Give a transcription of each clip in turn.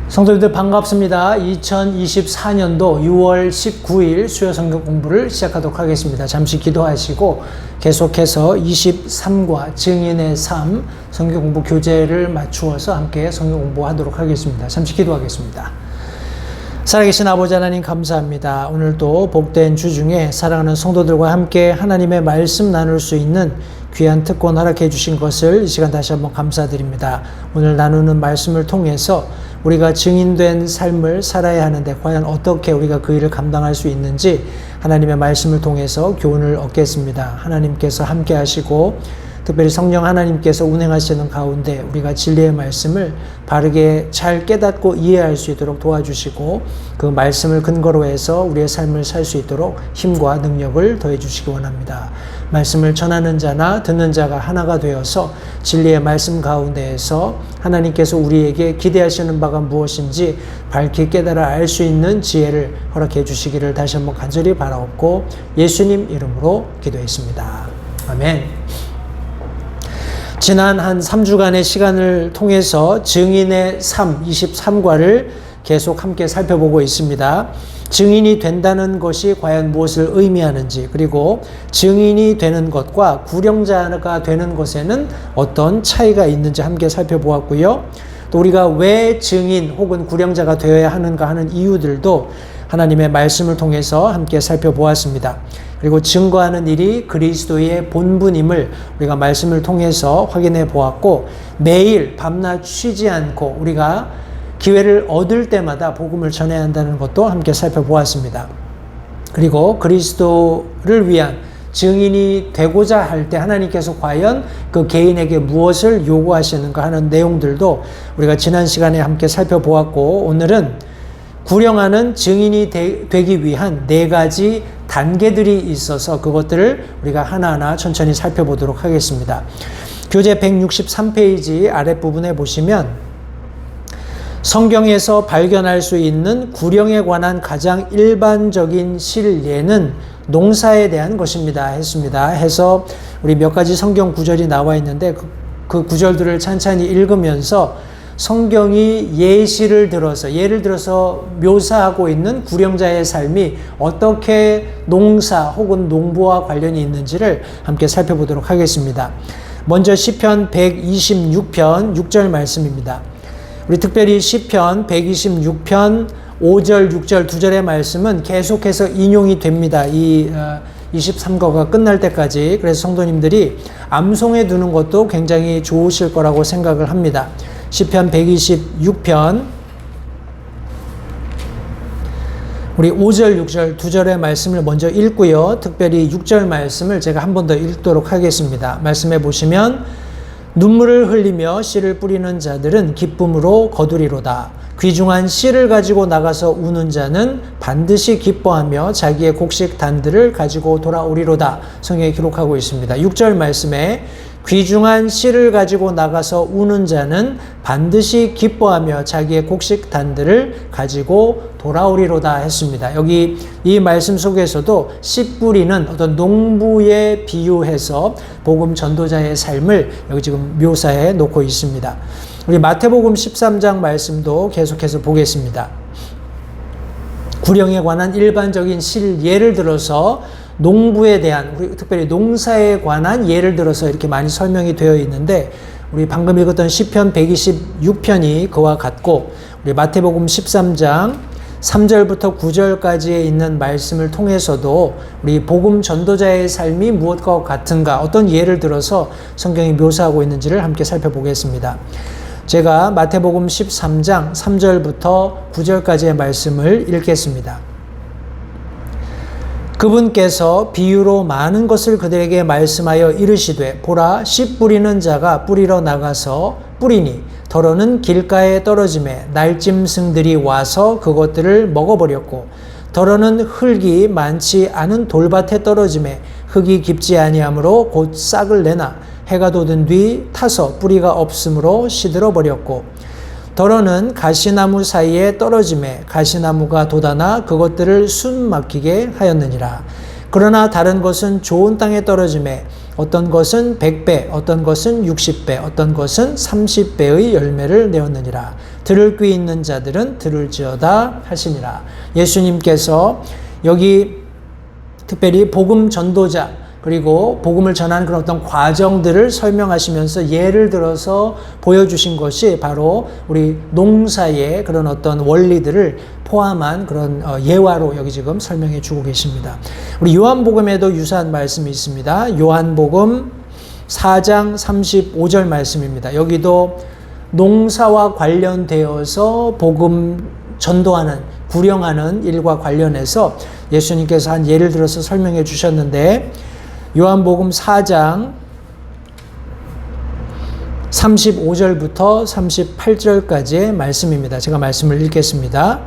성도님들 반갑습니다. 2024년도 6월 19일 수요 성경 공부를 시작하도록 하겠습니다. 잠시 기도하시고 계속해서 23과 증인의 삶 성경 공부 교재를 맞추어서 함께 성경 공부하도록 하겠습니다. 잠시 기도하겠습니다. 살아계신 아버지 하나님 감사합니다. 오늘도 복된 주 중에 사랑하는 성도들과 함께 하나님의 말씀 나눌 수 있는 귀한 특권 허락해 주신 것을 이 시간 다시 한번 감사드립니다. 오늘 나누는 말씀을 통해서 우리가 증인된 삶을 살아야 하는데 과연 어떻게 우리가 그 일을 감당할 수 있는지 하나님의 말씀을 통해서 교훈을 얻겠습니다. 하나님께서 함께 하시고 특별히 성령 하나님께서 운행하시는 가운데 우리가 진리의 말씀을 바르게 잘 깨닫고 이해할 수 있도록 도와주시고 그 말씀을 근거로 해서 우리의 삶을 살 수 있도록 힘과 능력을 더해 주시기 원합니다. 말씀을 전하는 자나 듣는 자가 하나가 되어서 진리의 말씀 가운데에서 하나님께서 우리에게 기대하시는 바가 무엇인지 밝히 깨달아 알 수 있는 지혜를 허락해 주시기를 다시 한번 간절히 바라옵고 예수님 이름으로 기도했습니다. 아멘. 지난 한 3주간의 시간을 통해서 증인의 삶 23과를 계속 함께 살펴보고 있습니다. 증인이 된다는 것이 과연 무엇을 의미하는지, 그리고 증인이 되는 것과 구령자가 되는 것에는 어떤 차이가 있는지 함께 살펴보았고요. 또 우리가 왜 증인 혹은 구령자가 되어야 하는가 하는 이유들도 하나님의 말씀을 통해서 함께 살펴보았습니다. 그리고 증거하는 일이 그리스도의 본분임을 우리가 말씀을 통해서 확인해 보았고, 매일 밤낮 쉬지 않고 우리가 기회를 얻을 때마다 복음을 전해야 한다는 것도 함께 살펴보았습니다. 그리고 그리스도를 위한 증인이 되고자 할 때 하나님께서 과연 그 개인에게 무엇을 요구하시는가 하는 내용들도 우리가 지난 시간에 함께 살펴보았고, 오늘은 구령하는 증인이 되기 위한 4가지 단계들이 있어서 그것들을 우리가 하나하나 천천히 살펴보도록 하겠습니다. 교재 163페이지 아랫부분에 보시면 성경에서 발견할 수 있는 구령에 관한 가장 일반적인 실례는 농사에 대한 것입니다 했습니다. 해서 우리 몇 가지 성경 구절이 나와 있는데 그 구절들을 찬찬히 읽으면서 성경이 예를 들어서 묘사하고 있는 구령자의 삶이 어떻게 농사 혹은 농부와 관련이 있는지를 함께 살펴보도록 하겠습니다. 먼저 시편 126편 6절 말씀입니다. 우리 특별히 시편 126편 5절, 6절, 2절의 말씀은 계속해서 인용이 됩니다. 이 23거가 끝날 때까지. 그래서 성도님들이 암송해 두는 것도 굉장히 좋으실 거라고 생각을 합니다. 시편 126편 우리 5절, 6절, 2절의 말씀을 먼저 읽고요. 특별히 6절 말씀을 제가 한 번 더 읽도록 하겠습니다. 말씀해 보시면 눈물을 흘리며 씨를 뿌리는 자들은 기쁨으로 거두리로다. 귀중한 씨를 가지고 나가서 우는 자는 반드시 기뻐하며 자기의 곡식 단들을 가지고 돌아오리로다. 성경에 기록하고 있습니다. 6절 말씀에 귀중한 씨를 가지고 나가서 우는 자는 반드시 기뻐하며 자기의 곡식 단들을 가지고 돌아오리로다 했습니다. 여기 이 말씀 속에서도 씨 뿌리는 어떤 농부에 비유해서 복음 전도자의 삶을 여기 지금 묘사해 놓고 있습니다. 우리 마태복음 13장 말씀도 계속해서 보겠습니다. 구령에 관한 일반적인 예를 들어서 농부에 대한, 우리 특별히 농사에 관한 예를 들어서 이렇게 많이 설명이 되어 있는데, 우리 방금 읽었던 시편 126편이 그와 같고, 우리 마태복음 13장 3절부터 9절까지에 있는 말씀을 통해서도 우리 복음 전도자의 삶이 무엇과 같은가, 어떤 예를 들어서 성경이 묘사하고 있는지를 함께 살펴보겠습니다. 제가 마태복음 13장 3절부터 9절까지의 말씀을 읽겠습니다. 그분께서 비유로 많은 것을 그들에게 말씀하여 이르시되, 보라, 씨 뿌리는 자가 뿌리러 나가서 뿌리니 더러는 길가에 떨어지매 날짐승들이 와서 그것들을 먹어버렸고, 더러는 흙이 많지 않은 돌밭에 떨어지매 흙이 깊지 아니하므로 곧 싹을 내나 해가 돋은 뒤 타서 뿌리가 없으므로 시들어 버렸고, 더러는 가시나무 사이에 떨어지매 가시나무가 돋아나 그것들을 숨 막히게 하였느니라. 그러나 다른 것은 좋은 땅에 떨어지매 어떤 것은 100배, 어떤 것은 60배, 어떤 것은 30배의 열매를 내었느니라. 들을 귀 있는 자들은 들을지어다 하시니라. 예수님께서 여기 특별히 복음 전도자 그리고 복음을 전하는 그런 어떤 과정들을 설명하시면서 예를 들어서 보여주신 것이 바로 우리 농사의 그런 어떤 원리들을 포함한 그런 예화로 여기 지금 설명해 주고 계십니다. 우리 요한복음에도 유사한 말씀이 있습니다. 요한복음 4장 35절 말씀입니다. 여기도 농사와 관련되어서 복음 전도하는, 구령하는 일과 관련해서 예수님께서 한 예를 들어서 설명해 주셨는데 요한복음 4장 35절부터 38절까지의 말씀입니다. 제가 말씀을 읽겠습니다.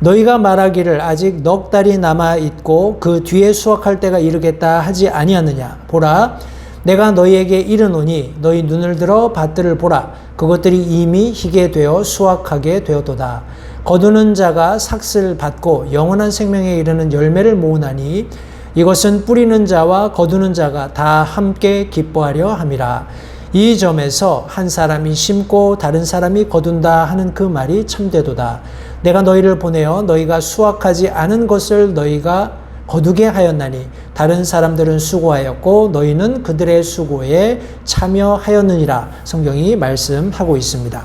너희가 말하기를 아직 넉 달이 남아 있고 그 뒤에 수확할 때가 이르겠다 하지 아니하느냐. 보라, 내가 너희에게 이르노니 너희 눈을 들어 밭들을 보라. 그것들이 이미 희게 되어 수확하게 되었도다. 거두는 자가 삭슬 받고 영원한 생명에 이르는 열매를 모으나니 이것은 뿌리는 자와 거두는 자가 다 함께 기뻐하려 함이라. 이 점에서 한 사람이 심고 다른 사람이 거둔다 하는 그 말이 참되도다. 내가 너희를 보내어 너희가 수확하지 않은 것을 너희가 거두게 하였나니 다른 사람들은 수고하였고 너희는 그들의 수고에 참여하였느니라. 성경이 말씀하고 있습니다.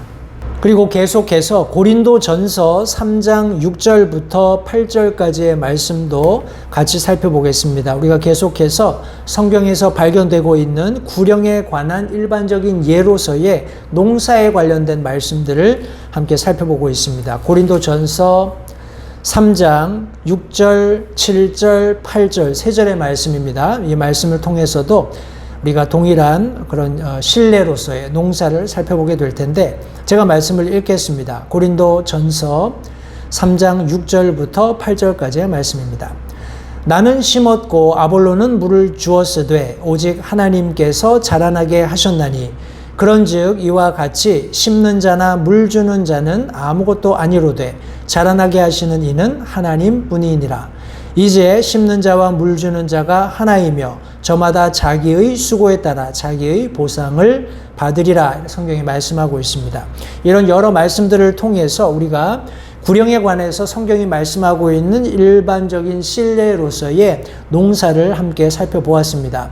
그리고 계속해서 고린도전서 3장 6절부터 8절까지의 말씀도 같이 살펴보겠습니다. 우리가 계속해서 성경에서 발견되고 있는 구령에 관한 일반적인 예로서의 농사에 관련된 말씀들을 함께 살펴보고 있습니다. 고린도전서 3장 6절, 7절, 8절 세 절의 말씀입니다. 이 말씀을 통해서도 우리가 동일한 그런 신뢰로서의 농사를 살펴보게 될 텐데 제가 말씀을 읽겠습니다. 고린도전서 3장 6절부터 8절까지의 말씀입니다. 나는 심었고 아볼로는 물을 주었으되 오직 하나님께서 자라나게 하셨나니 그런즉 이와 같이 심는 자나 물 주는 자는 아무것도 아니로되 자라나게 하시는 이는 하나님뿐이니라. 이제 심는 자와 물 주는 자가 하나이며 저마다 자기의 수고에 따라 자기의 보상을 받으리라. 성경이 말씀하고 있습니다. 이런 여러 말씀들을 통해서 우리가 구령에 관해서 성경이 말씀하고 있는 일반적인 신뢰로서의 농사를 함께 살펴보았습니다.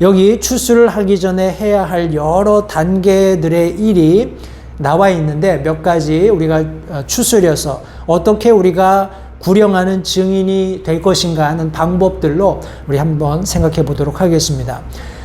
여기 추수를 하기 전에 해야 할 여러 단계들의 일이 나와 있는데 몇 가지 우리가 추스려서 어떻게 우리가 구령하는 증인이 될 것인가 하는 방법들로 우리 한번 생각해 보도록 하겠습니다.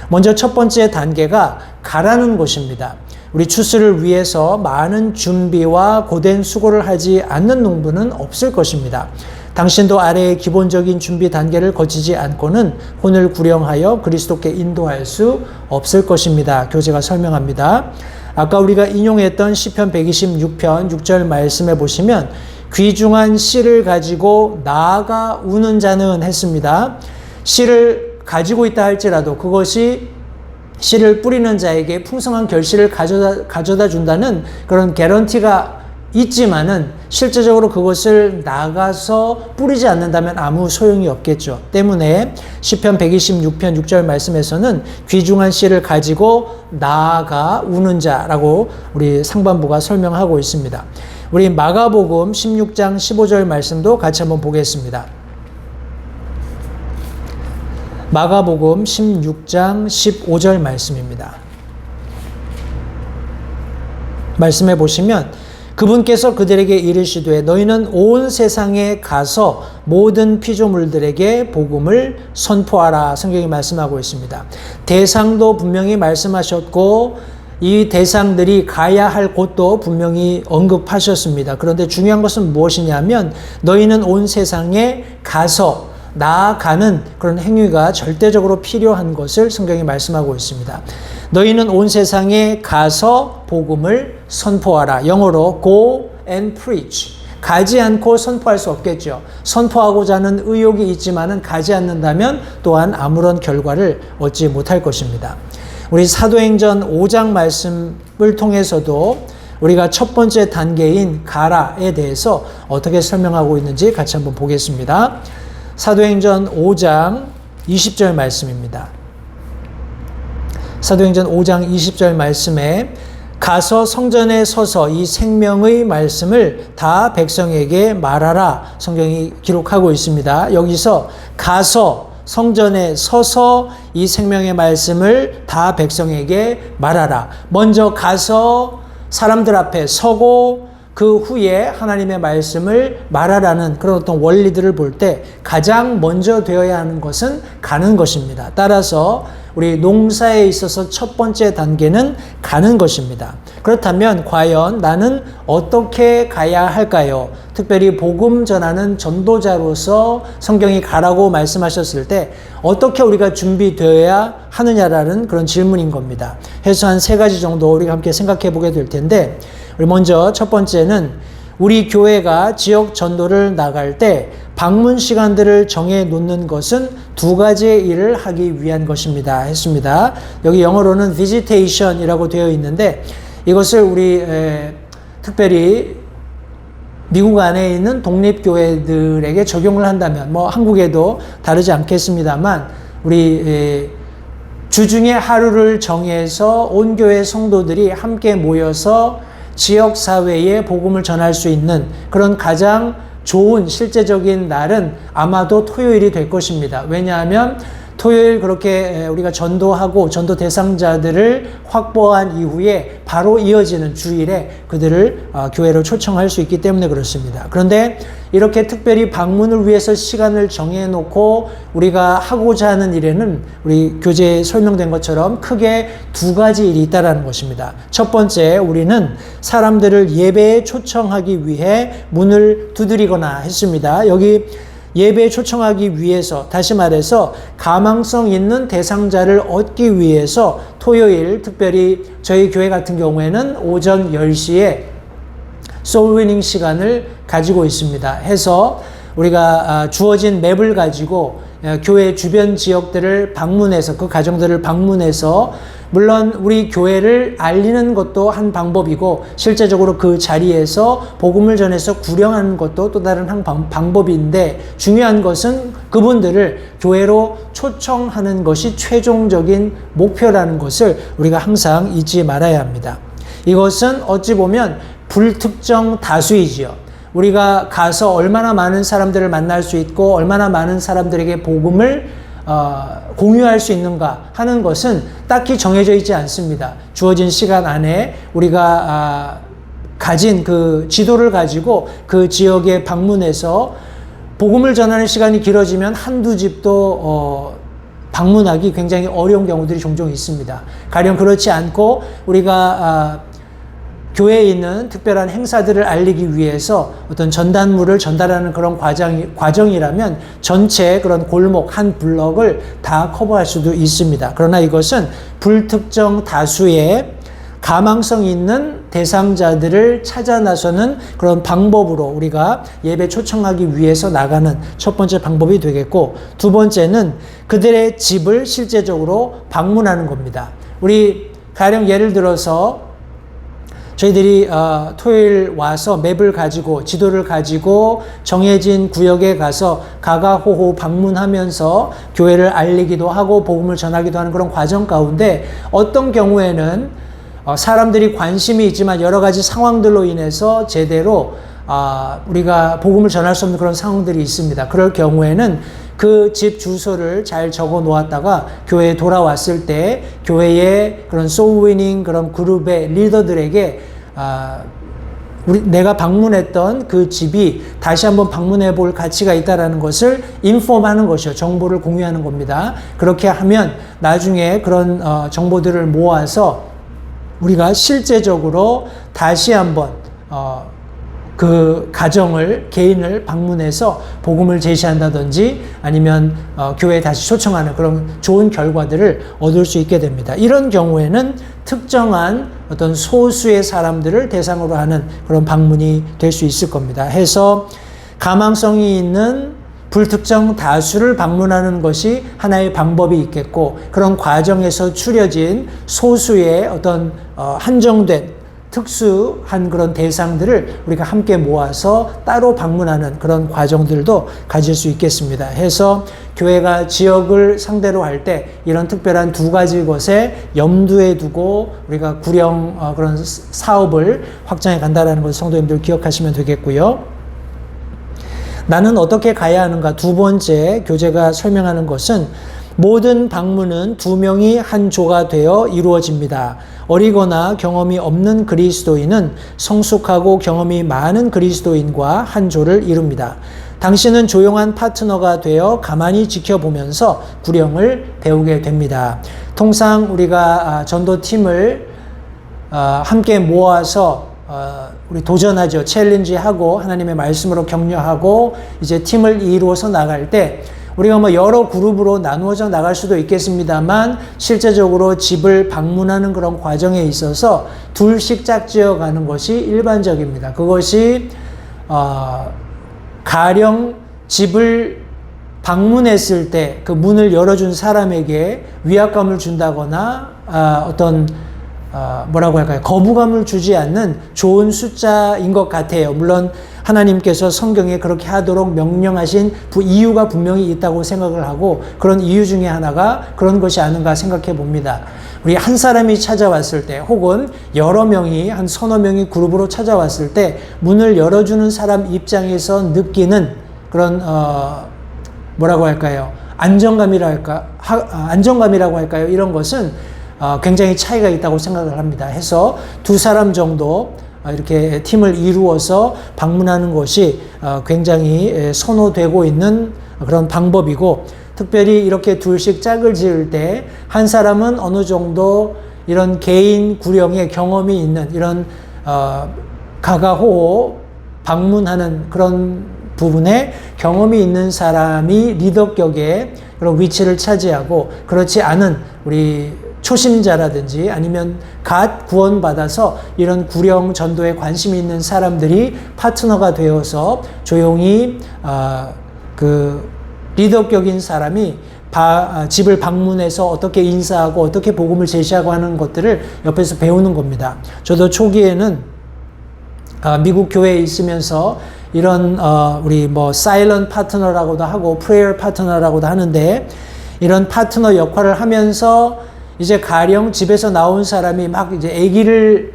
먼저 첫 번째 단계가 가라는 것입니다. 우리 추수를 위해서 많은 준비와 고된 수고를 하지 않는 농부는 없을 것입니다. 당신도 아래의 기본적인 준비 단계를 거치지 않고는 혼을 구령하여 그리스도께 인도할 수 없을 것입니다. 교재가 설명합니다. 아까 우리가 인용했던 시편 126편 6절 말씀에 보시면 귀중한 씨를 가지고 나아가 우는 자는 했습니다. 씨를 가지고 있다 할지라도 그것이 씨를 뿌리는 자에게 풍성한 결실을 가져다 준다는 그런 개런티가 있지만은 실제적으로 그것을 나가서 뿌리지 않는다면 아무 소용이 없겠죠. 때문에 시편 126편 6절 말씀에서는 귀중한 씨를 가지고 나아가 우는 자라고 우리 상반부가 설명하고 있습니다. 우리 마가복음 16장 15절 말씀도 같이 한번 보겠습니다. 마가복음 16장 15절 말씀입니다. 말씀해 보시면 그분께서 그들에게 이르시되 너희는 온 세상에 가서 모든 피조물들에게 복음을 선포하라. 성경이 말씀하고 있습니다. 대상도 분명히 말씀하셨고 이 대상들이 가야 할 곳도 분명히 언급하셨습니다. 그런데 중요한 것은 무엇이냐면 너희는 온 세상에 가서 나아가는 그런 행위가 절대적으로 필요한 것을 성경이 말씀하고 있습니다. 너희는 온 세상에 가서 복음을 선포하라. 영어로 go and preach. 가지 않고 선포할 수 없겠죠. 선포하고자 하는 의욕이 있지만은 가지 않는다면 또한 아무런 결과를 얻지 못할 것입니다. 우리 사도행전 5장 말씀을 통해서도 우리가 첫 번째 단계인 가라에 대해서 어떻게 설명하고 있는지 같이 한번 보겠습니다. 사도행전 5장 20절 말씀입니다. 사도행전 5장 20절 말씀에 가서 성전에 서서 이 생명의 말씀을 다 백성에게 말하라 성경이 기록하고 있습니다. 여기서 가서 성전에 서서 이 생명의 말씀을 다 백성에게 말하라. 먼저 가서 사람들 앞에 서고 그 후에 하나님의 말씀을 말하라는 그런 어떤 원리들을 볼 때 가장 먼저 되어야 하는 것은 가는 것입니다. 따라서 우리 농사에 있어서 첫 번째 단계는 가는 것입니다. 그렇다면 과연 나는 어떻게 가야 할까요? 특별히 복음 전하는 전도자로서 성경이 가라고 말씀하셨을 때 어떻게 우리가 준비되어야 하느냐라는 그런 질문인 겁니다. 해서 한 3가지 정도 우리가 함께 생각해 보게 될 텐데, 우리 먼저 첫 번째는 우리 교회가 지역 전도를 나갈 때 방문 시간들을 정해 놓는 것은 2가지의 일을 하기 위한 것입니다 했습니다. 여기 영어로는 visitation이라고 되어 있는데, 이것을 우리 특별히 미국 안에 있는 독립교회들에게 적용을 한다면 뭐 한국에도 다르지 않겠습니다만, 우리 주중에 하루를 정해서 온 교회 성도들이 함께 모여서 지역사회에 복음을 전할 수 있는 그런 가장 좋은 실제적인 날은 아마도 토요일이 될 것입니다. 왜냐하면 토요일 그렇게 우리가 전도하고 전도 대상자들을 확보한 이후에 바로 이어지는 주일에 그들을 교회로 초청할 수 있기 때문에 그렇습니다. 그런데 이렇게 특별히 방문을 위해서 시간을 정해놓고 우리가 하고자 하는 일에는 우리 교재에 설명된 것처럼 크게 2가지 일이 있다는 것입니다. 첫 번째, 우리는 사람들을 예배에 초청하기 위해 문을 두드리거나 했습니다. 여기 예배에 초청하기 위해서, 다시 말해서 가망성 있는 대상자를 얻기 위해서 토요일 특별히 저희 교회 같은 경우에는 오전 10시에 소울위닝 시간을 가지고 있습니다. 해서 우리가 주어진 맵을 가지고 교회 주변 지역들을 방문해서 그 가정들을 방문해서 물론 우리 교회를 알리는 것도 한 방법이고 실제적으로 그 자리에서 복음을 전해서 구령하는 것도 또 다른 한 방법인데, 중요한 것은 그분들을 교회로 초청하는 것이 최종적인 목표라는 것을 우리가 항상 잊지 말아야 합니다. 이것은 어찌 보면 불특정 다수이지요. 우리가 가서 얼마나 많은 사람들을 만날 수 있고 얼마나 많은 사람들에게 복음을 공유할 수 있는가 하는 것은 딱히 정해져 있지 않습니다. 주어진 시간 안에 우리가 가진 그 지도를 가지고 그 지역에 방문해서 복음을 전하는 시간이 길어지면 한두 집도 방문하기 굉장히 어려운 경우들이 종종 있습니다. 가령 그렇지 않고 우리가 교회에 있는 특별한 행사들을 알리기 위해서 어떤 전단물을 전달하는 그런 과정이라면 전체 그런 골목 한 블럭을 다 커버할 수도 있습니다. 그러나 이것은 불특정 다수의 가망성 있는 대상자들을 찾아 나서는 그런 방법으로 우리가 예배 초청하기 위해서 나가는 첫 번째 방법이 되겠고, 2번째는 그들의 집을 실제적으로 방문하는 겁니다. 우리 가령 예를 들어서 저희들이 토요일 와서 맵을 가지고 지도를 가지고 정해진 구역에 가서 가가호호 방문하면서 교회를 알리기도 하고 복음을 전하기도 하는 그런 과정 가운데 어떤 경우에는 사람들이 관심이 있지만 여러 가지 상황들로 인해서 제대로 우리가 복음을 전할 수 없는 그런 상황들이 있습니다. 그럴 경우에는 그 집 주소를 잘 적어 놓았다가 교회에 돌아왔을 때 교회의 그런 소울위닝 그런 그룹의 리더들에게 내가 방문했던 그 집이 다시 한번 방문해 볼 가치가 있다는 것을 인폼하는 것이요. 정보를 공유하는 겁니다. 그렇게 하면 나중에 그런 정보들을 모아서 우리가 실제적으로 다시 한번 그 가정을, 개인을 방문해서 복음을 제시한다든지 아니면 교회에 다시 초청하는 그런 좋은 결과들을 얻을 수 있게 됩니다. 이런 경우에는 특정한 어떤 소수의 사람들을 대상으로 하는 그런 방문이 될 수 있을 겁니다. 해서 가망성이 있는 불특정 다수를 방문하는 것이 하나의 방법이 있겠고, 그런 과정에서 추려진 소수의 어떤 한정된 특수한 그런 대상들을 우리가 함께 모아서 따로 방문하는 그런 과정들도 가질 수 있겠습니다. 해서 교회가 지역을 상대로 할 때 이런 특별한 두 가지 것에 염두에 두고 우리가 구령 그런 사업을 확장해 간다는 것을 성도님들 기억하시면 되겠고요. 나는 어떻게 가야 하는가? 두 번째 교재가 설명하는 것은 모든 방문은 두 명이 한 조가 되어 이루어집니다. 어리거나 경험이 없는 그리스도인은 성숙하고 경험이 많은 그리스도인과 한 조를 이룹니다. 당신은 조용한 파트너가 되어 가만히 지켜보면서 구령을 배우게 됩니다. 통상 우리가 전도팀을 함께 모아서 우리 도전하죠. 챌린지하고 하나님의 말씀으로 격려하고 이제 팀을 이루어서 나갈 때 우리가 뭐 여러 그룹으로 나누어져 나갈 수도 있겠습니다만 실제적으로 집을 방문하는 그런 과정에 있어서 둘씩 짝지어 가는 것이 일반적입니다. 그것이 가령 집을 방문했을 때 그 문을 열어준 사람에게 위압감을 준다거나 어떤 뭐라고 할까요? 거부감을 주지 않는 좋은 숫자인 것 같아요. 물론 하나님께서 성경에 그렇게 하도록 명령하신 이유가 분명히 있다고 생각을 하고 그런 이유 중에 하나가 그런 것이 아닌가 생각해 봅니다. 우리 한 사람이 찾아왔을 때 혹은 여러 명이 한 서너 명이 그룹으로 찾아왔을 때 문을 열어주는 사람 입장에서 느끼는 그런 뭐라고 할까요? 안정감이라고 할까요? 이런 것은 굉장히 차이가 있다고 생각을 합니다. 해서 두 사람 정도 이렇게 팀을 이루어서 방문하는 것이 굉장히 선호되고 있는 그런 방법이고 특별히 이렇게 둘씩 짝을 지을 때 한 사람은 어느 정도 이런 개인 구령의 경험이 있는 이런 가가호호 방문하는 그런 부분에 경험이 있는 사람이 리더격의 그런 위치를 차지하고 그렇지 않은 우리 초심자라든지 아니면 갓 구원받아서 이런 구령 전도에 관심이 있는 사람들이 파트너가 되어서 조용히 그 리더격인 사람이 집을 방문해서 어떻게 인사하고 어떻게 복음을 제시하고 하는 것들을 옆에서 배우는 겁니다. 저도 초기에는 미국 교회에 있으면서 이런 우리 뭐 사일런트 파트너라고도 하고 프레이어 파트너라고도 하는데 이런 파트너 역할을 하면서 이제 가령 집에서 나온 사람이 막 이제 아기를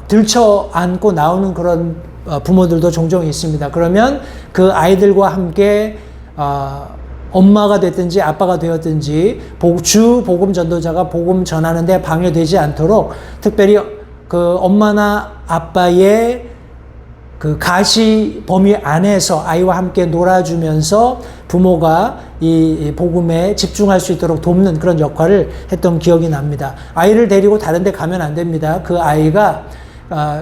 들쳐 안고 나오는 그런 부모들도 종종 있습니다. 그러면 그 아이들과 함께 엄마가 됐든지 아빠가 되었든지 주 복음 전도자가 복음 전하는데 방해되지 않도록 특별히 그 엄마나 아빠의 그 가시 범위 안에서 아이와 함께 놀아주면서 부모가 이 복음에 집중할 수 있도록 돕는 그런 역할을 했던 기억이 납니다. 아이를 데리고 다른 데 가면 안 됩니다. 그 아이가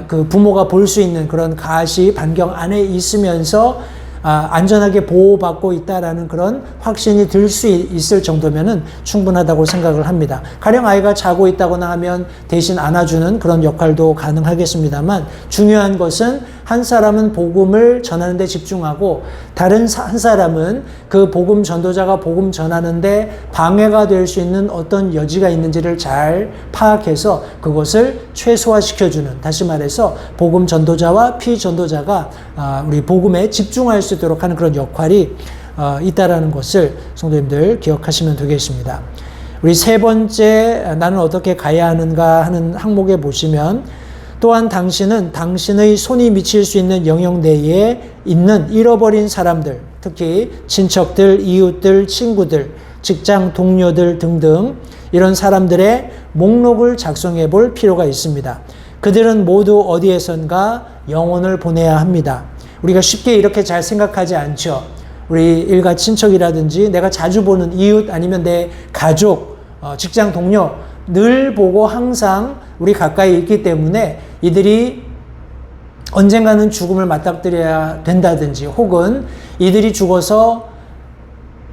그 부모가 볼 수 있는 그런 가시 반경 안에 있으면서 안전하게 보호받고 있다라는 그런 확신이 들 수 있을 정도면은 충분하다고 생각을 합니다. 가령 아이가 자고 있다거나 하면 대신 안아주는 그런 역할도 가능하겠습니다만 중요한 것은 한 사람은 복음을 전하는 데 집중하고 다른 한 사람은 그 복음 전도자가 복음 전하는데 방해가 될 수 있는 어떤 여지가 있는지를 잘 파악해서 그것을 최소화시켜주는, 다시 말해서 복음 전도자와 피전도자가 우리 복음에 집중할 수 있도록 하는 그런 역할이 있다라는 것을 성도님들 기억하시면 되겠습니다. 우리 세 번째 나는 어떻게 가야 하는가 하는 항목에 보시면 또한 당신은 당신의 손이 미칠 수 있는 영역 내에 있는 잃어버린 사람들, 특히 친척들, 이웃들, 친구들, 직장 동료들 등등 이런 사람들의 목록을 작성해 볼 필요가 있습니다. 그들은 모두 어디에선가 영혼을 보내야 합니다. 우리가 쉽게 이렇게 잘 생각하지 않죠. 우리 일가 친척이라든지 내가 자주 보는 이웃 아니면 내 가족, 직장 동료 늘 보고 항상 우리 가까이 있기 때문에 이들이 언젠가는 죽음을 맞닥뜨려야 된다든지 혹은 이들이 죽어서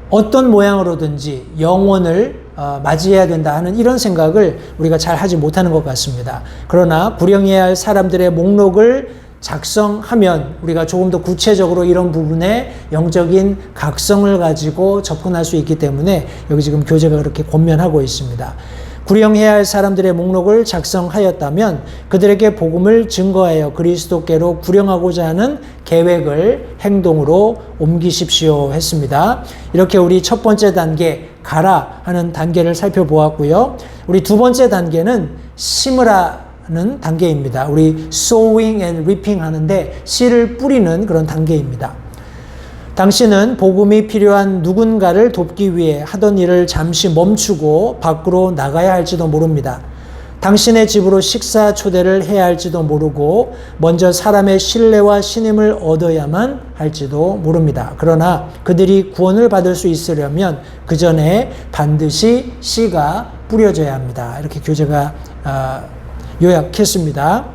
어떤 모양으로든지 영원을 맞이해야 된다 하는 이런 생각을 우리가 잘 하지 못하는 것 같습니다. 그러나 구령해야 할 사람들의 목록을 작성하면 우리가 조금 더 구체적으로 이런 부분에 영적인 각성을 가지고 접근할 수 있기 때문에 여기 지금 교재가 그렇게 권면하고 있습니다. 구령해야 할 사람들의 목록을 작성하였다면 그들에게 복음을 증거하여 그리스도께로 구령하고자 하는 계획을 행동으로 옮기십시오 했습니다. 이렇게 우리 첫 번째 단계 가라 하는 단계를 살펴보았고요. 우리 두 번째 단계는 심으라는 단계입니다. 우리 sowing and reaping 하는데 씨를 뿌리는 그런 단계입니다. 당신은 복음이 필요한 누군가를 돕기 위해 하던 일을 잠시 멈추고 밖으로 나가야 할지도 모릅니다. 당신의 집으로 식사 초대를 해야 할지도 모르고 먼저 사람의 신뢰와 신임을 얻어야만 할지도 모릅니다. 그러나 그들이 구원을 받을 수 있으려면 그 전에 반드시 씨가 뿌려져야 합니다. 이렇게 교재가 요약했습니다.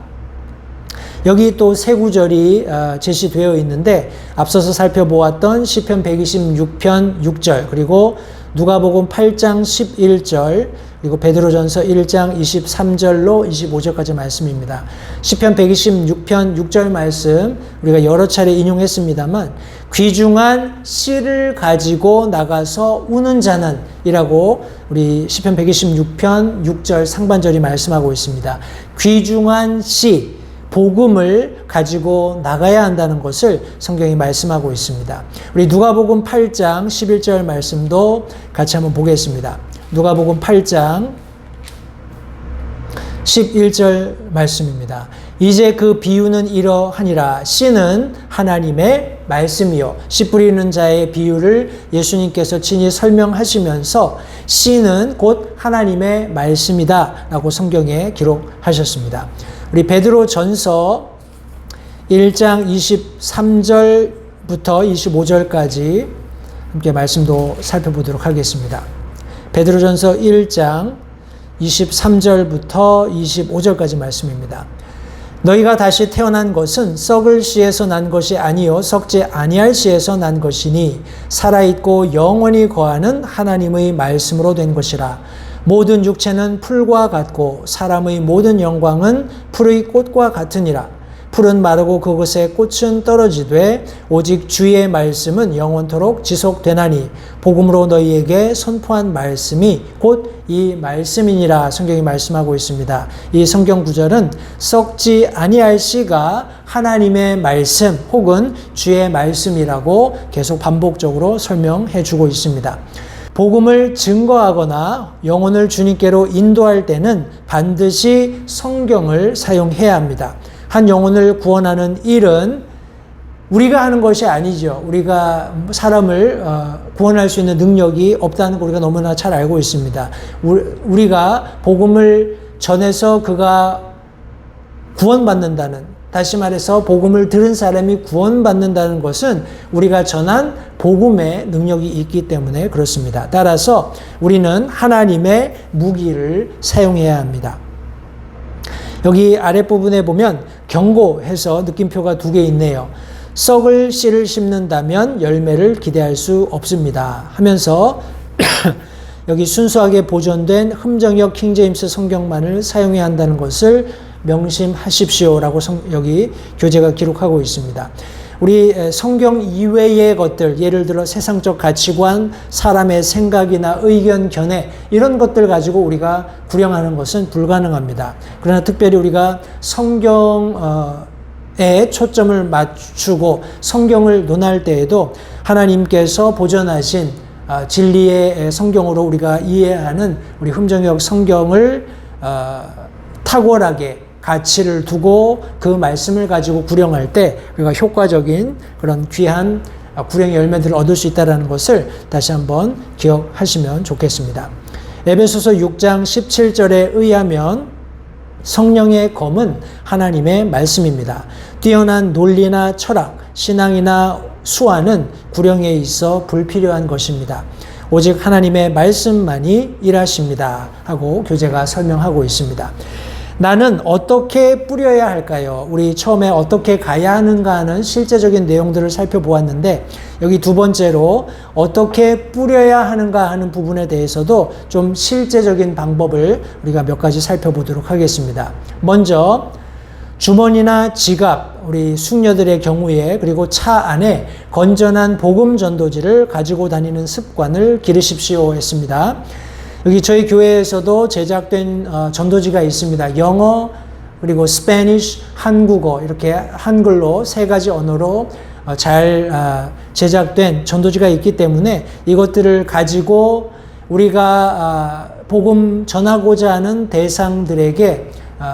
여기 또 세 구절이 제시되어 있는데 앞서서 살펴보았던 시편 126편 6절 그리고 누가복음 8장 11절 그리고 베드로전서 1장 23절로 25절까지 말씀입니다. 시편 126편 6절 말씀 우리가 여러 차례 인용했습니다만 귀중한 씨를 가지고 나가서 우는 자는 이라고 우리 시편 126편 6절 상반절이 말씀하고 있습니다. 귀중한 씨 복음을 가지고 나가야 한다는 것을 성경이 말씀하고 있습니다. 우리 누가복음 8장 11절 말씀도 같이 한번 보겠습니다. 누가복음 8장 11절 말씀입니다. 이제 그 비유는 이러하니라. 씨는 하나님의 말씀이요. 씨 뿌리는 자의 비유를 예수님께서 친히 설명하시면서 씨는 곧 하나님의 말씀이다 라고 성경에 기록하셨습니다. 우리 베드로전서 1장 23절부터 25절까지 함께 말씀도 살펴보도록 하겠습니다. 베드로전서 1장 23절부터 25절까지 말씀입니다. 너희가 다시 태어난 것은 썩을 씨에서 난 것이 아니요 썩지 아니할 씨에서 난 것이니 살아있고 영원히 거하는 하나님의 말씀으로 된 것이라. 모든 육체는 풀과 같고 사람의 모든 영광은 풀의 꽃과 같으니라. 풀은 마르고 그것의 꽃은 떨어지되 오직 주의 말씀은 영원토록 지속되나니 복음으로 너희에게 선포한 말씀이 곧 이 말씀이니라. 성경이 말씀하고 있습니다. 이 성경 구절은 썩지 아니할 씨가 하나님의 말씀 혹은 주의 말씀이라고 계속 반복적으로 설명해 주고 있습니다. 복음을 증거하거나 영혼을 주님께로 인도할 때는 반드시 성경을 사용해야 합니다. 한 영혼을 구원하는 일은 우리가 하는 것이 아니죠. 우리가 사람을 구원할 수 있는 능력이 없다는 거 우리가 너무나 잘 알고 있습니다. 우리가 복음을 전해서 그가 구원받는다는, 다시 말해서 복음을 들은 사람이 구원받는다는 것은 우리가 전한 복음의 능력이 있기 때문에 그렇습니다. 따라서 우리는 하나님의 무기를 사용해야 합니다. 여기 아랫부분에 보면 경고해서 느낌표가 2개 있네요. 썩을 씨를 심는다면 열매를 기대할 수 없습니다 하면서 여기 순수하게 보존된 흠정역 킹제임스 성경만을 사용해야 한다는 것을 명심하십시오라고 여기 교재가 기록하고 있습니다. 우리 성경 이외의 것들, 예를 들어 세상적 가치관, 사람의 생각이나 의견, 견해 이런 것들 가지고 우리가 구령하는 것은 불가능합니다. 그러나 특별히 우리가 성경에 초점을 맞추고 성경을 논할 때에도 하나님께서 보존하신 진리의 성경으로 우리가 이해하는 우리 흠정역 성경을 탁월하게 가치를 두고 그 말씀을 가지고 구령할 때 우리가 효과적인 그런 귀한 구령의 열매들을 얻을 수 있다는 것을 다시 한번 기억하시면 좋겠습니다. 에베소서 6장 17절에 의하면 성령의 검은 하나님의 말씀입니다. 뛰어난 논리나 철학, 신앙이나 수완은 구령에 있어 불필요한 것입니다. 오직 하나님의 말씀만이 일하십니다 하고 교재가 설명하고 있습니다. 나는 어떻게 뿌려야 할까요? 우리 처음에 어떻게 가야 하는가 하는 실제적인 내용들을 살펴보았는데 여기 두 번째로 어떻게 뿌려야 하는가 하는 부분에 대해서도 좀 실제적인 방법을 우리가 몇 가지 살펴보도록 하겠습니다. 먼저 주머니나 지갑, 우리 숙녀들의 경우에 그리고 차 안에 건전한 복음 전도지를 가지고 다니는 습관을 기르십시오 했습니다. 여기 저희 교회에서도 제작된 전도지가 있습니다. 영어, 그리고 스페니쉬, 한국어 이렇게 한글로 세 가지 언어로 잘 제작된 전도지가 있기 때문에 이것들을 가지고 우리가 복음 전하고자 하는 대상들에게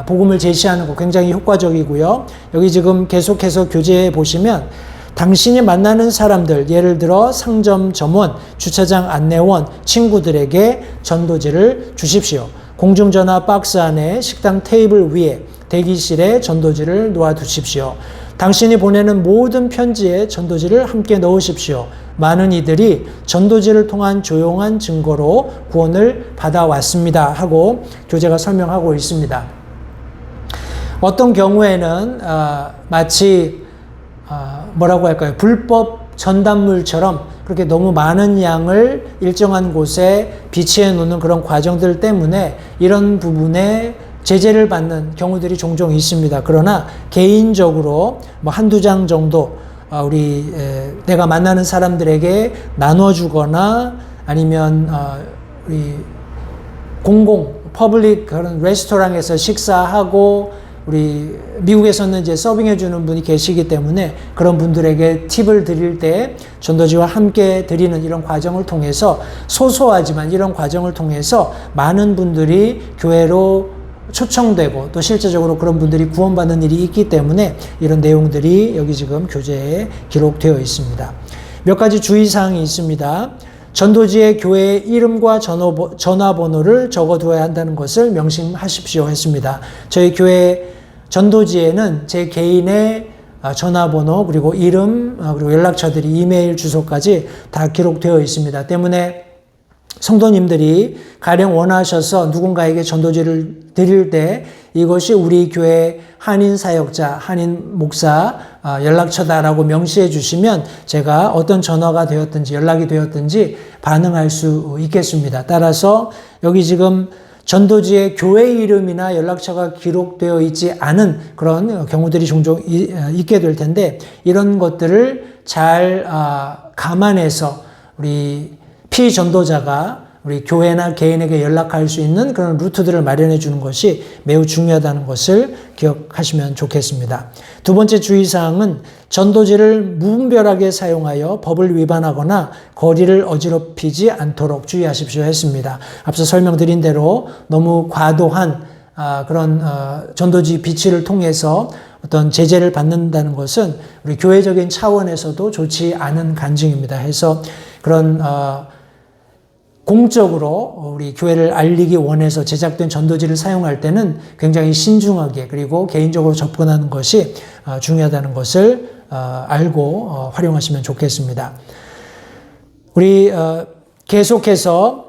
복음을 제시하는 거 굉장히 효과적이고요. 여기 지금 계속해서 교재에 보시면 당신이 만나는 사람들, 예를 들어 상점 점원, 주차장 안내원, 친구들에게 전도지를 주십시오. 공중전화 박스 안에 식당 테이블 위에 대기실에 전도지를 놓아두십시오. 당신이 보내는 모든 편지에 전도지를 함께 넣으십시오. 많은 이들이 전도지를 통한 조용한 증거로 구원을 받아왔습니다. 하고 교재가 설명하고 있습니다. 어떤 경우에는 마치 뭐라고 할까요? 불법 전단물처럼 그렇게 너무 많은 양을 일정한 곳에 비치해 놓는 그런 과정들 때문에 이런 부분에 제재를 받는 경우들이 종종 있습니다. 그러나 개인적으로 뭐 한두 장 정도 내가 만나는 사람들에게 나눠주거나 아니면 우리 퍼블릭 그런 레스토랑에서 식사하고 우리 미국에서는 이제 서빙해 주는 분이 계시기 때문에 그런 분들에게 팁을 드릴 때 전도지와 함께 드리는 이런 과정을 통해서 소소하지만 이런 과정을 통해서 많은 분들이 교회로 초청되고 또 실제적으로 그런 분들이 구원받는 일이 있기 때문에 이런 내용들이 여기 지금 교재에 기록되어 있습니다. 몇 가지 주의사항이 있습니다. 전도지에 교회의 이름과 전화번호를 적어두어야 한다는 것을 명심하십시오 했습니다. 저희 교회 전도지에는 제 개인의 전화번호 그리고 이름 그리고 연락처들이 이메일 주소까지 다 기록되어 있습니다. 때문에 성도님들이 가령 원하셔서 누군가에게 전도지를 드릴 때 이것이 우리 교회 한인 사역자, 한인 목사 연락처다라고 명시해 주시면 제가 어떤 전화가 되었든지 연락이 되었든지 반응할 수 있겠습니다. 따라서 여기 지금 전도지에 교회 이름이나 연락처가 기록되어 있지 않은 그런 경우들이 종종 있게 될 텐데 이런 것들을 잘 감안해서 우리 피전도자가 우리 교회나 개인에게 연락할 수 있는 그런 루트들을 마련해 주는 것이 매우 중요하다는 것을 기억하시면 좋겠습니다. 두 번째 주의사항은 전도지를 무분별하게 사용하여 법을 위반하거나 거리를 어지럽히지 않도록 주의하십시오 했습니다. 앞서 설명드린 대로 너무 과도한 그런 전도지 비치를 통해서 어떤 제재를 받는다는 것은 우리 교회적인 차원에서도 좋지 않은 간증입니다. 해서 그런 공적으로 우리 교회를 알리기 원해서 제작된 전도지를 사용할 때는 굉장히 신중하게 그리고 개인적으로 접근하는 것이 중요하다는 것을 알고 활용하시면 좋겠습니다. 우리 계속해서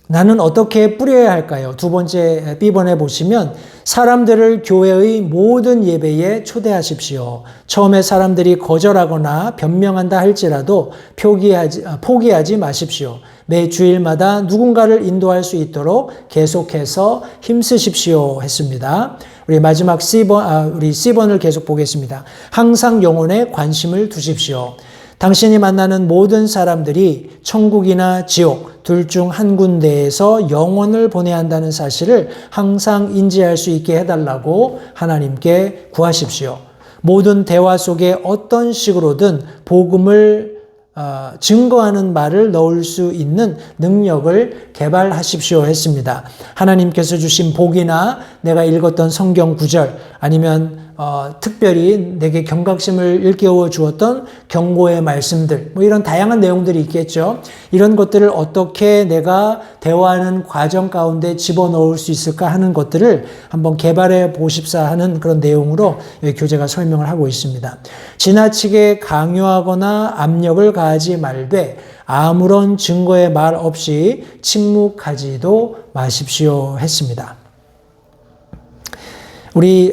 나는 어떻게 뿌려야 할까요? 두 번째 B번에 보시면 사람들을 교회의 모든 예배에 초대하십시오. 처음에 사람들이 거절하거나 변명한다 할지라도 포기하지 마십시오. 매 주일마다 누군가를 인도할 수 있도록 계속해서 힘쓰십시오 했습니다. 우리 마지막 우리 C번을 계속 보겠습니다. 항상 영혼에 관심을 두십시오. 당신이 만나는 모든 사람들이 천국이나 지옥 둘 중 한 군데에서 영혼을 보내야 한다는 사실을 항상 인지할 수 있게 해달라고 하나님께 구하십시오. 모든 대화 속에 어떤 식으로든 복음을 증거하는 말을 넣을 수 있는 능력을 개발하십시오 했습니다. 하나님께서 주신 복이나 내가 읽었던 성경 구절 아니면 특별히 내게 경각심을 일깨워 주었던 경고의 말씀들 뭐 이런 다양한 내용들이 있겠죠. 이런 것들을 어떻게 내가 대화하는 과정 가운데 집어넣을 수 있을까 하는 것들을 한번 개발해 보십사 하는 그런 내용으로 여기 교재가 설명을 하고 있습니다. 지나치게 강요하거나 압력을 가하지 말되 아무런 증거의 말 없이 침묵하지도 마십시오 했습니다. 우리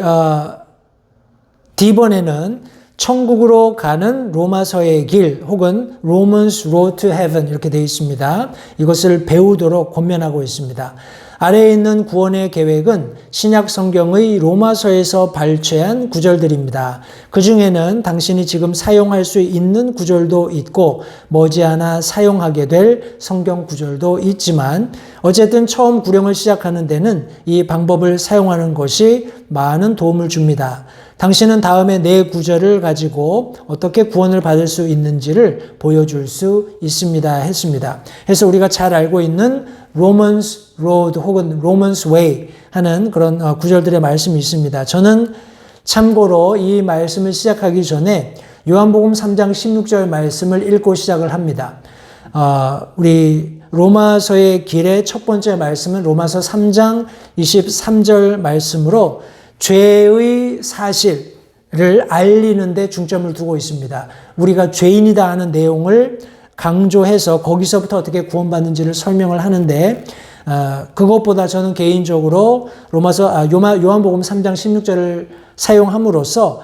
D번에는 천국으로 가는 로마서의 길 혹은 Romans Road to Heaven 이렇게 되어 있습니다. 이것을 배우도록 권면하고 있습니다. 아래에 있는 구원의 계획은 신약 성경의 로마서에서 발췌한 구절들입니다. 그 중에는 당신이 지금 사용할 수 있는 구절도 있고 머지않아 사용하게 될 성경 구절도 있지만 어쨌든 처음 구령을 시작하는 데는 이 방법을 사용하는 것이 많은 도움을 줍니다. 당신은 다음에 내 구절을 가지고 어떻게 구원을 받을 수 있는지를 보여줄 수 있습니다 했습니다. 그래서 우리가 잘 알고 있는 Romans Road 혹은 Romans Way 하는 그런 구절들의 말씀이 있습니다. 저는 참고로 이 말씀을 시작하기 전에 요한복음 3장 16절 말씀을 읽고 시작을 합니다. 우리 로마서의 길의 첫 번째 말씀은 로마서 3장 23절 말씀으로 죄의 사실을 알리는 데 중점을 두고 있습니다. 우리가 죄인이다 하는 내용을 강조해서 거기서부터 어떻게 구원받는지를 설명을 하는데 그것보다 저는 개인적으로 요한복음 3장 16절을 사용함으로써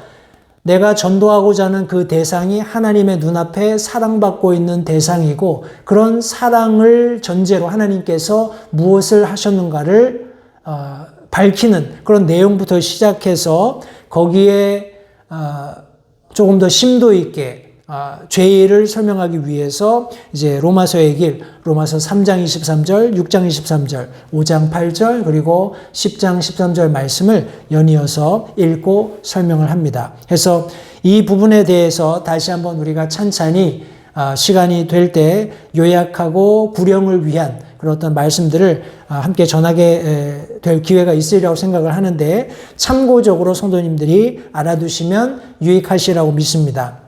내가 전도하고자 하는 그 대상이 하나님의 눈앞에 사랑받고 있는 대상이고 그런 사랑을 전제로 하나님께서 무엇을 하셨는가를 밝히는 그런 내용부터 시작해서 거기에 조금 더 심도 있게 죄를 설명하기 위해서 이제 로마서의 길, 로마서 3장 23절, 6장 23절, 5장 8절, 그리고 10장 13절 말씀을 연이어서 읽고 설명을 합니다. 그래서 이 부분에 대해서 다시 한번 우리가 찬찬히 시간이 될 때 요약하고 구령을 위한 그런 어떤 말씀들을 함께 전하게 될 기회가 있으리라고 생각을 하는데 참고적으로 성도님들이 알아두시면 유익하시라고 믿습니다.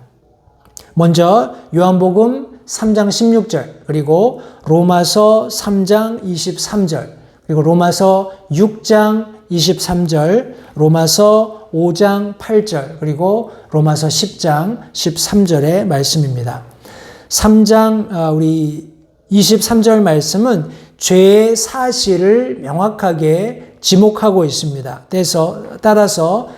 먼저 요한복음 3장 16절 그리고 로마서 3장 23절 그리고 로마서 6장 23절 로마서 5장 8절 그리고 로마서 10장 13절의 말씀입니다. 3장 우리 23절 말씀은 죄의 사실을 명확하게 지목하고 있습니다. 따라서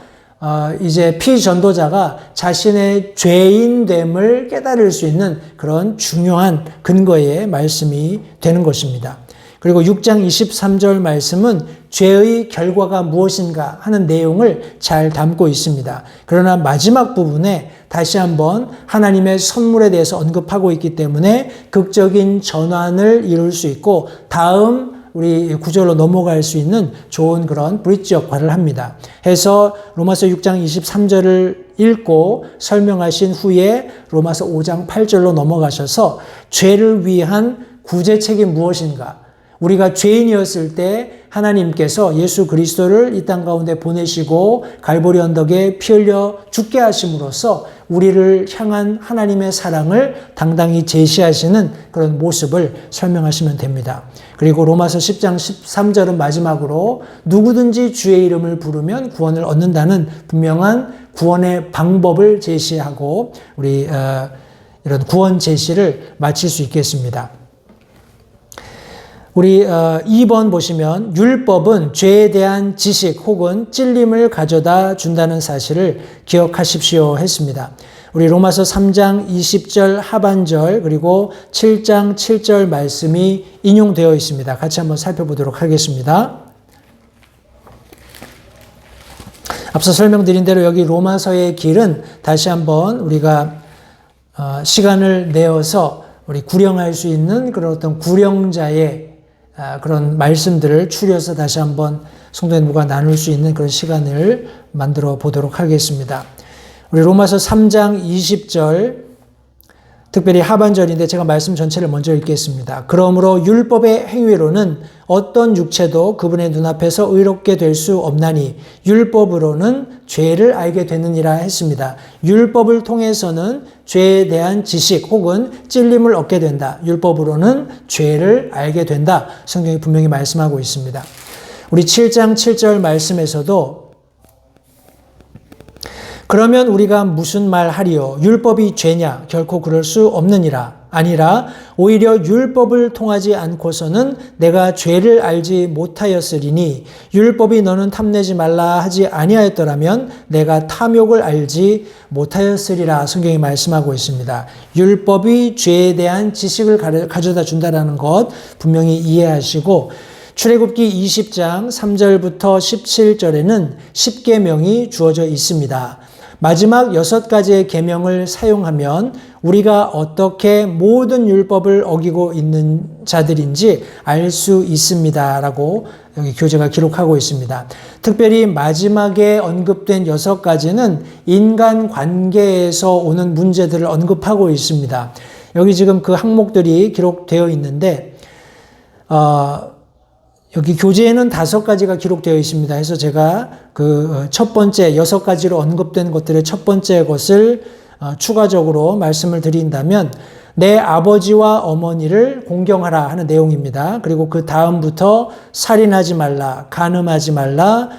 이제 피전도자가 자신의 죄인됨을 깨달을 수 있는 그런 중요한 근거의 말씀이 되는 것입니다. 그리고 6장 23절 말씀은 죄의 결과가 무엇인가 하는 내용을 잘 담고 있습니다. 그러나 마지막 부분에 다시 한번 하나님의 선물에 대해서 언급하고 있기 때문에 극적인 전환을 이룰 수 있고 다음 우리 구절로 넘어갈 수 있는 좋은 그런 브릿지 역할을 합니다. 해서 로마서 6장 23절을 읽고 설명하신 후에 로마서 5장 8절로 넘어가셔서 죄를 위한 구제책이 무엇인가? 우리가 죄인이었을 때 하나님께서 예수 그리스도를 이 땅 가운데 보내시고 갈보리 언덕에 피 흘려 죽게 하심으로써 우리를 향한 하나님의 사랑을 당당히 제시하시는 그런 모습을 설명하시면 됩니다. 그리고 로마서 10장 13절은 마지막으로 누구든지 주의 이름을 부르면 구원을 얻는다는 분명한 구원의 방법을 제시하고 우리 이런 구원 제시를 마칠 수 있겠습니다. 우리 2번 보시면 율법은 죄에 대한 지식 혹은 찔림을 가져다 준다는 사실을 기억하십시오 했습니다. 우리 로마서 3장 20절 하반절 그리고 7장 7절 말씀이 인용되어 있습니다. 같이 한번 살펴보도록 하겠습니다. 앞서 설명드린 대로 여기 로마서의 길은 다시 한번 우리가 시간을 내어서 우리 구령할 수 있는 그런 어떤 구령자의 그런 말씀들을 추려서 다시 한번 성도님들과 나눌 수 있는 그런 시간을 만들어 보도록 하겠습니다. 우리 로마서 3장 20절 특별히 하반절인데 제가 말씀 전체를 먼저 읽겠습니다. 그러므로 율법의 행위로는 어떤 육체도 그분의 눈앞에서 의롭게 될 수 없나니 율법으로는 죄를 알게 되느니라 했습니다. 율법을 통해서는 죄에 대한 지식 혹은 찔림을 얻게 된다. 율법으로는 죄를 알게 된다. 성경이 분명히 말씀하고 있습니다. 우리 7장 7절 말씀에서도 그러면 우리가 무슨 말 하리요? 율법이 죄냐? 결코 그럴 수 없느니라. 아니라 오히려 율법을 통하지 않고서는 내가 죄를 알지 못하였으리니 율법이 너는 탐내지 말라 하지 아니하였더라면 내가 탐욕을 알지 못하였으리라 성경이 말씀하고 있습니다. 율법이 죄에 대한 지식을 가져다 준다는 것 분명히 이해하시고 출애굽기 20장 3절부터 17절에는 10계명이 주어져 있습니다. 마지막 6가지의 계명을 사용하면 우리가 어떻게 모든 율법을 어기고 있는 자들인지 알 수 있습니다라고 여기 교재가 기록하고 있습니다. 특별히 마지막에 언급된 6가지는 인간 관계에서 오는 문제들을 언급하고 있습니다. 여기 지금 그 항목들이 기록되어 있는데 여기 교재에는 5가지가 기록되어 있습니다. 그래서 제가 그 첫 번째 6가지로 언급된 것들의 첫 번째 것을 추가적으로 말씀을 드린다면 내 아버지와 어머니를 공경하라 하는 내용입니다. 그리고 그 다음부터 살인하지 말라, 간음하지 말라,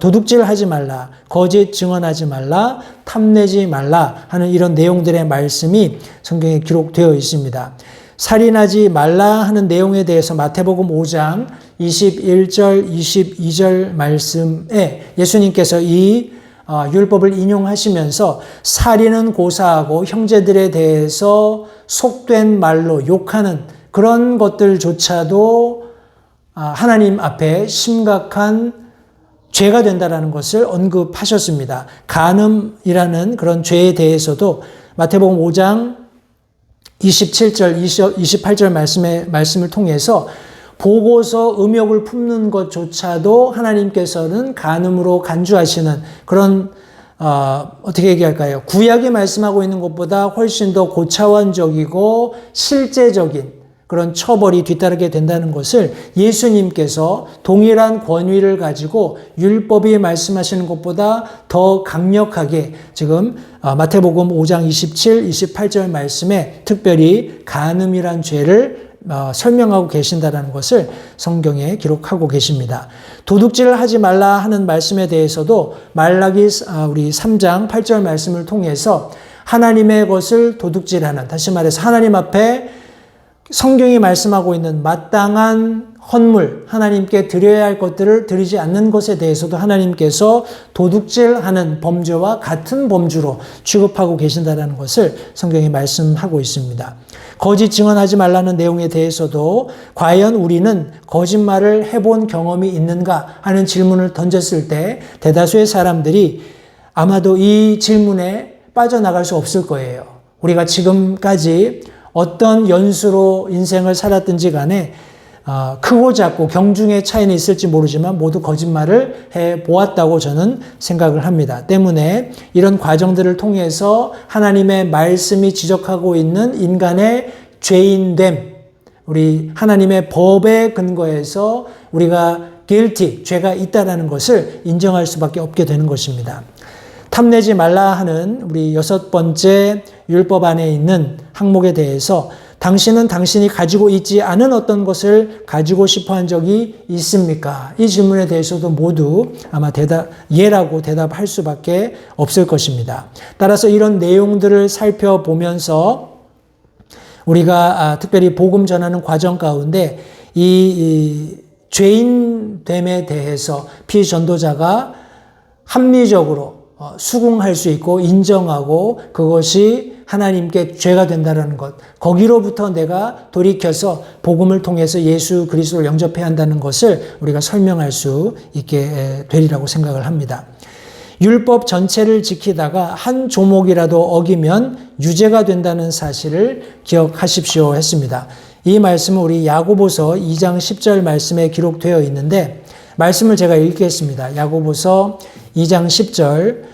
도둑질하지 말라, 거짓 증언하지 말라, 탐내지 말라 하는 이런 내용들의 말씀이 성경에 기록되어 있습니다. 살인하지 말라 하는 내용에 대해서 마태복음 5장 21절, 22절 말씀에 예수님께서 이 율법을 인용하시면서 살인은 고사하고 형제들에 대해서 속된 말로 욕하는 그런 것들조차도 하나님 앞에 심각한 죄가 된다는 것을 언급하셨습니다. 간음이라는 그런 죄에 대해서도 마태복음 5장 27절, 28절 말씀을 통해서 보고서 음욕을 품는 것조차도 하나님께서는 간음으로 간주하시는 그런 어떻게 얘기할까요? 구약이 말씀하고 있는 것보다 훨씬 더 고차원적이고 실제적인 그런 처벌이 뒤따르게 된다는 것을 예수님께서 동일한 권위를 가지고 율법이 말씀하시는 것보다 더 강력하게 지금 마태복음 5장 27, 28절 말씀에 특별히 간음이란 죄를 설명하고 계신다는 것을 성경에 기록하고 계십니다. 도둑질을 하지 말라 하는 말씀에 대해서도 말라기 우리 3장 8절 말씀을 통해서 하나님의 것을 도둑질하는, 다시 말해서 하나님 앞에 성경이 말씀하고 있는 마땅한 헌물, 하나님께 드려야 할 것들을 드리지 않는 것에 대해서도 하나님께서 도둑질하는 범죄와 같은 범주로 취급하고 계신다는 것을 성경이 말씀하고 있습니다. 거짓 증언하지 말라는 내용에 대해서도 과연 우리는 거짓말을 해본 경험이 있는가 하는 질문을 던졌을 때 대다수의 사람들이 아마도 이 질문에 빠져나갈 수 없을 거예요. 우리가 지금까지 어떤 연수로 인생을 살았든지 간에 크고 작고 경중의 차이는 있을지 모르지만 모두 거짓말을 해보았다고 저는 생각을 합니다. 때문에 이런 과정들을 통해서 하나님의 말씀이 지적하고 있는 인간의 죄인됨, 우리 하나님의 법에 근거해서 우리가 guilty, 죄가 있다는 것을 인정할 수밖에 없게 되는 것입니다. 탐내지 말라 하는 우리 6번째 율법 안에 있는 항목에 대해서 당신은 당신이 가지고 있지 않은 어떤 것을 가지고 싶어 한 적이 있습니까? 이 질문에 대해서도 모두 아마 예라고 대답할 수밖에 없을 것입니다. 따라서 이런 내용들을 살펴보면서 우리가 특별히 복음 전하는 과정 가운데 이 죄인됨에 대해서 피전도자가 합리적으로 수긍할 수 있고 인정하고 그것이 하나님께 죄가 된다는 것, 거기로부터 내가 돌이켜서 복음을 통해서 예수 그리스도를 영접해야 한다는 것을 우리가 설명할 수 있게 되리라고 생각을 합니다. 율법 전체를 지키다가 한 조목이라도 어기면 유죄가 된다는 사실을 기억하십시오 했습니다. 이 말씀은 우리 야고보서 2장 10절 말씀에 기록되어 있는데 말씀을 제가 읽겠습니다. 야고보서 2장 10절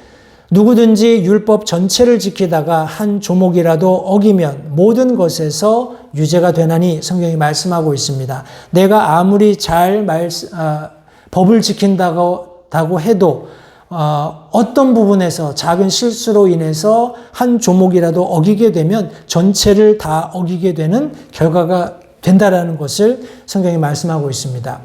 누구든지 율법 전체를 지키다가 한 조목이라도 어기면 모든 것에서 유죄가 되나니 성경이 말씀하고 있습니다. 내가 아무리 잘 법을 지킨다고 해도 어떤 부분에서 작은 실수로 인해서 한 조목이라도 어기게 되면 전체를 다 어기게 되는 결과가 된다라는 것을 성경이 말씀하고 있습니다.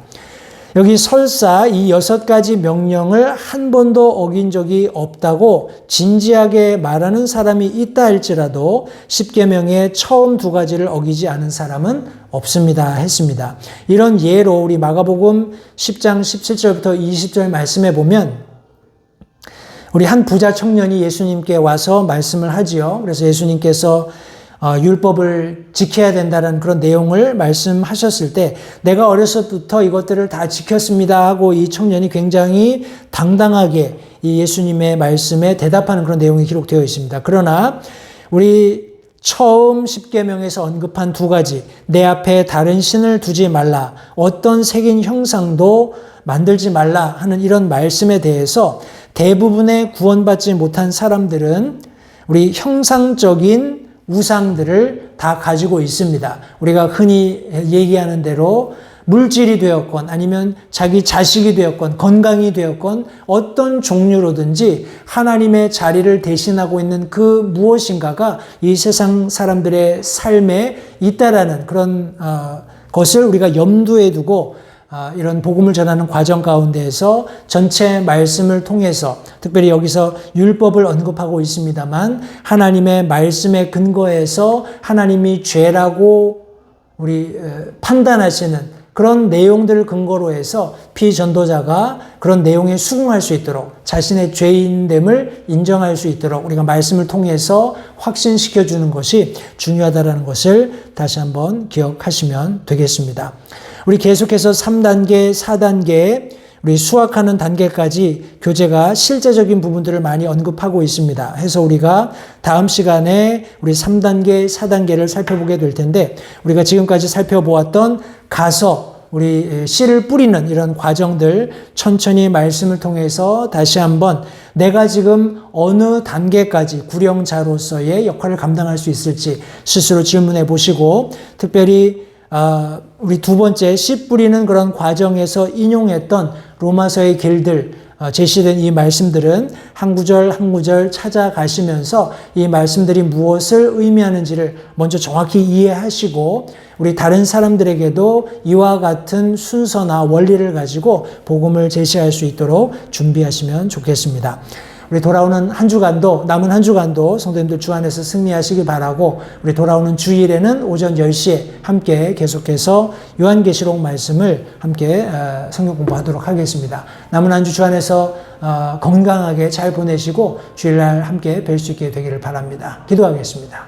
여기 설사 이 6가지 명령을 한 번도 어긴 적이 없다고 진지하게 말하는 사람이 있다 할지라도 10계명의 처음 2가지를 어기지 않은 사람은 없습니다 했습니다. 이런 예로 우리 마가복음 10장 17절부터 20절 말씀해 보면 우리 한 부자 청년이 예수님께 와서 말씀을 하지요. 그래서 예수님께서 율법을 지켜야 된다는 그런 내용을 말씀하셨을 때 내가 어려서부터 이것들을 다 지켰습니다 하고 이 청년이 굉장히 당당하게 이 예수님의 말씀에 대답하는 그런 내용이 기록되어 있습니다. 그러나 우리 처음 10계명에서 언급한 2가지, 내 앞에 다른 신을 두지 말라, 어떤 새긴 형상도 만들지 말라 하는 이런 말씀에 대해서 대부분의 구원받지 못한 사람들은 우리 형상적인 우상들을 다 가지고 있습니다. 우리가 흔히 얘기하는 대로 물질이 되었건 아니면 자기 자식이 되었건 건강이 되었건 어떤 종류로든지 하나님의 자리를 대신하고 있는 그 무엇인가가 이 세상 사람들의 삶에 있다라는 그런 것을 우리가 염두에 두고 이런 복음을 전하는 과정 가운데에서 전체 말씀을 통해서 특별히 여기서 율법을 언급하고 있습니다만 하나님의 말씀에 근거해서 하나님이 죄라고 우리 판단하시는 그런 내용들을 근거로 해서 피전도자가 그런 내용에 수긍할 수 있도록 자신의 죄인됨을 인정할 수 있도록 우리가 말씀을 통해서 확신시켜 주는 것이 중요하다는 것을 다시 한번 기억하시면 되겠습니다. 우리 계속해서 3단계, 4단계, 우리 수학하는 단계까지 교재가 실제적인 부분들을 많이 언급하고 있습니다. 해서 우리가 다음 시간에 우리 3단계, 4단계를 살펴보게 될 텐데 우리가 지금까지 살펴보았던 가서 우리 씨를 뿌리는 이런 과정들 천천히 말씀을 통해서 다시 한번 내가 지금 어느 단계까지 구령자로서의 역할을 감당할 수 있을지 스스로 질문해 보시고 특별히 우리 2번째 씨 뿌리는 그런 과정에서 인용했던 로마서의 길들 제시된 이 말씀들은 한 구절 한 구절 찾아가시면서 이 말씀들이 무엇을 의미하는지를 먼저 정확히 이해하시고 우리 다른 사람들에게도 이와 같은 순서나 원리를 가지고 복음을 제시할 수 있도록 준비하시면 좋겠습니다. 우리 돌아오는 한 주간도 남은 한 주간도 성도님들 주 안에서 승리하시기 바라고 우리 돌아오는 주일에는 오전 10시에 함께 계속해서 요한계시록 말씀을 함께 성경 공부하도록 하겠습니다. 남은 한 주 주 안에서 건강하게 잘 보내시고 주일날 함께 뵐 수 있게 되기를 바랍니다. 기도하겠습니다.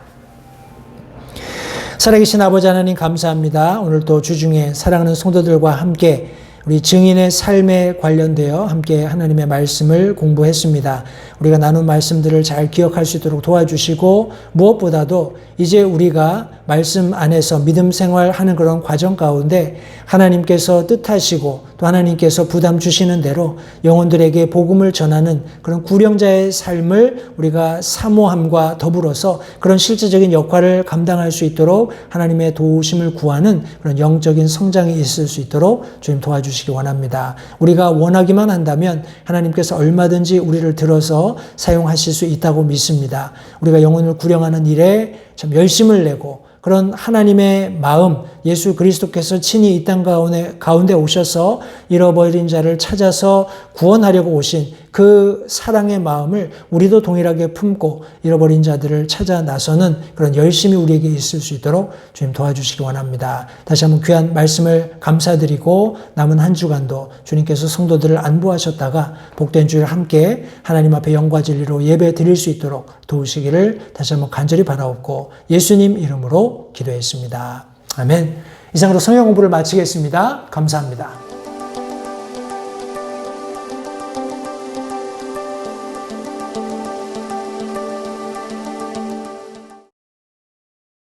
살아계신 아버지 하나님 감사합니다. 오늘 또 주중에 사랑하는 성도들과 함께 우리 증인의 삶에 관련되어 함께 하나님의 말씀을 공부했습니다. 우리가 나눈 말씀들을 잘 기억할 수 있도록 도와주시고 무엇보다도 이제 우리가 말씀 안에서 믿음 생활하는 그런 과정 가운데 하나님께서 뜻하시고 또 하나님께서 부담 주시는 대로 영혼들에게 복음을 전하는 그런 구령자의 삶을 우리가 사모함과 더불어서 그런 실제적인 역할을 감당할 수 있도록 하나님의 도우심을 구하는 그런 영적인 성장이 있을 수 있도록 주님 도와주시기 원합니다. 우리가 원하기만 한다면 하나님께서 얼마든지 우리를 들어서 사용하실 수 있다고 믿습니다. 우리가 영혼을 구령하는 일에 참 열심을 내고 그런 하나님의 마음, 예수 그리스도께서 친히 이 땅 가운데 오셔서 잃어버린 자를 찾아서 구원하려고 오신 그 사랑의 마음을 우리도 동일하게 품고 잃어버린 자들을 찾아 나서는 그런 열심이 우리에게 있을 수 있도록 주님 도와주시기 원합니다. 다시 한번 귀한 말씀을 감사드리고 남은 한 주간도 주님께서 성도들을 안보하셨다가 복된 주일 함께 하나님 앞에 영과 진리로 예배 드릴 수 있도록 도우시기를 다시 한번 간절히 바라옵고 예수님 이름으로 기도했습니다. 아멘. 이상으로 성경 공부를 마치겠습니다. 감사합니다.